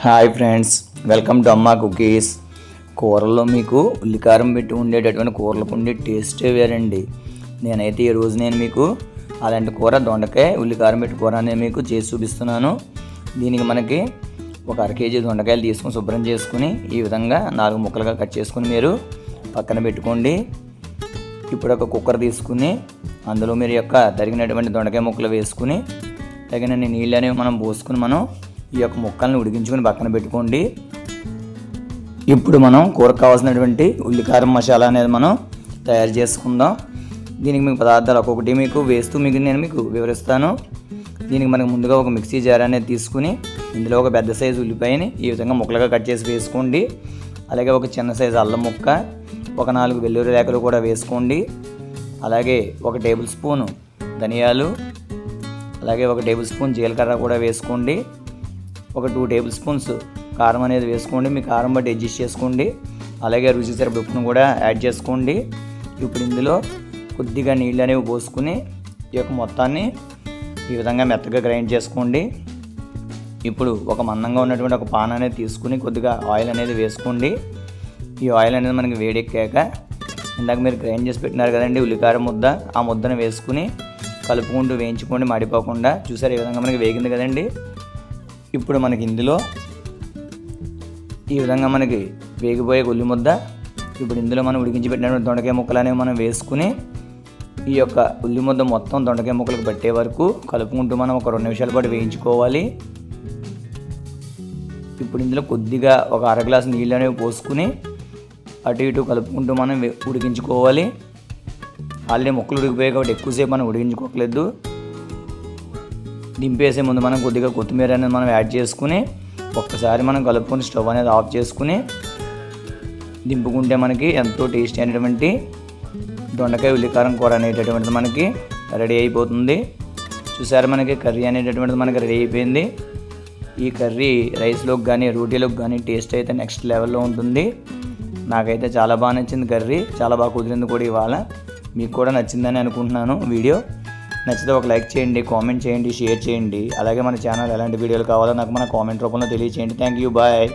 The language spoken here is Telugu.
హాయ్ ఫ్రెండ్స్, వెల్కమ్ టు అమ్మా కుకీస్. కూరల్లో మీకు ఉల్లికారం పెట్టి ఉండేటటువంటి కూరలకు ఉండే టేస్టే వేరండి. నేనైతే ఈరోజు మీకు అలాంటి కూర దొండకాయ ఉల్లికారం పెట్టి కూర అనేది మీకు చేసి చూపిస్తున్నాను. దీనికి మనకి ఒక 1/2 కేజీ దొండకాయలు తీసుకొని శుభ్రం చేసుకుని ఈ విధంగా 4 ముక్కలుగా కట్ చేసుకుని మీరు పక్కన పెట్టుకోండి. ఇప్పుడు ఒక కుక్కర్ తీసుకుని అందులో మీరు తరిగినటువంటి దొండకాయ ముక్కలు వేసుకుని తగినన్ని నీళ్ళు అనేవి మనం పోసుకుని ఈ యొక్క ముక్కల్ని ఉడికించుకొని పక్కన పెట్టుకోండి. ఇప్పుడు మనం కూరకు కావాల్సినటువంటి ఉల్లికారం మసాలా అనేది మనం తయారు చేసుకుందాం. దీనికి మీకు పదార్థాలు ఒక్కొక్కటి మీకు వేస్తూ నేను మీకు వివరిస్తాను. దీనికి మనకు ముందుగా ఒక మిక్సీ జార్ అనేది తీసుకుని ఇందులో ఒక పెద్ద సైజు ఉల్లిపాయని ఈ విధంగా ముక్కలుగా కట్ చేసి వేసుకోండి. అలాగే ఒక చిన్న సైజు అల్లం ముక్క, ఒక 4 వెల్లుల్లి రేఖలు కూడా వేసుకోండి. అలాగే 1 టేబుల్ స్పూను ధనియాలు, అలాగే 1 టేబుల్ స్పూన్ జీలకర్ర కూడా వేసుకోండి. ఒక 2 టేబుల్ స్పూన్స్ కారం అనేది వేసుకోండి. మీ కారం బట్టి అడ్జస్ట్ చేసుకోండి. అలాగే రుచి సరిపడా ఉప్పును కూడా యాడ్ చేసుకోండి. ఇప్పుడు ఇందులో కొద్దిగా నీళ్ళు అనేవి పోసుకుని ఈ యొక్క మొత్తాన్ని ఈ విధంగా మెత్తగా గ్రైండ్ చేసుకోండి. ఇప్పుడు ఒక మందంగా ఉన్నటువంటి ఒక పాన్ అనేది తీసుకుని కొద్దిగా ఆయిల్ అనేది వేసుకోండి. ఈ ఆయిల్ అనేది మనకి వేడెక్కాక ఇందాక మీరు గ్రైండ్ చేసి పెట్టినారు కదండి ఉల్లికారం ముద్ద, ఆ ముద్దను వేసుకుని కలుపుకుంటూ వేయించుకోండి, మాడిపోకుండా. చూసారు ఈ విధంగా మనకి వేగింది కదండి. ఇప్పుడు మనకి ఇందులో ఈ విధంగా మనకి వేగిపోయే ఉల్లి ముద్ద, ఇప్పుడు ఇందులో మనం ఉడికించి పెట్టినటువంటి దొండకాయ ముక్కలు అనేవి మనం వేసుకుని ఈ యొక్క ఉల్లి ముద్ద మొత్తం దొండకాయ ముక్కలకు పట్టే వరకు కలుపుకుంటూ మనం ఒక 2 నిమిషాల పాటు వేయించుకోవాలి. ఇప్పుడు ఇందులో కొద్దిగా ఒక 1/2 గ్లాసు నీళ్ళు అనేవి పోసుకుని అటు ఇటు కలుపుకుంటూ మనం ఉడికించుకోవాలి. ఆల్రెడీ ముక్కలు ఉడికిపోయాయి కాబట్టి ఎక్కువసేపు మనం ఉడికించుకోవట్లేదు. దింపేసే ముందు మనం కొద్దిగా కొత్తిమీర అనేది మనం యాడ్ చేసుకుని ఒక్కసారి మనం కలుపుకొని స్టవ్ అనేది ఆఫ్ చేసుకుని దింపుకుంటే మనకి ఎంతో టేస్టీ అయినటువంటి దొండకాయ ఉల్లికారం కూర అనేటటువంటిది మనకి రెడీ అయిపోతుంది. చూసారు మనకి కర్రీ అనేటటువంటిది మనకి రెడీ అయిపోయింది. ఈ కర్రీ రైస్లోకి కానీ రోటీలోకి కానీ టేస్ట్ అయితే నెక్స్ట్ లెవెల్లో ఉంటుంది. నాకైతే చాలా బాగా నచ్చింది కర్రీ, చాలా బాగా కుదిరింది కూడా ఇవాళ. మీకు కూడా నచ్చిందని అనుకుంటున్నాను. వీడియో నచ్చితే ఒక లైక్ చేయండి, కామెంట్ చేయండి, షేర్ చేయండి. అలాగే మన ఛానల్ ఎలాంటి వీడియోలు కావాలో నాకు మన కామెంట్ రూపంలో తెలియచేయండి. Thank you, bye.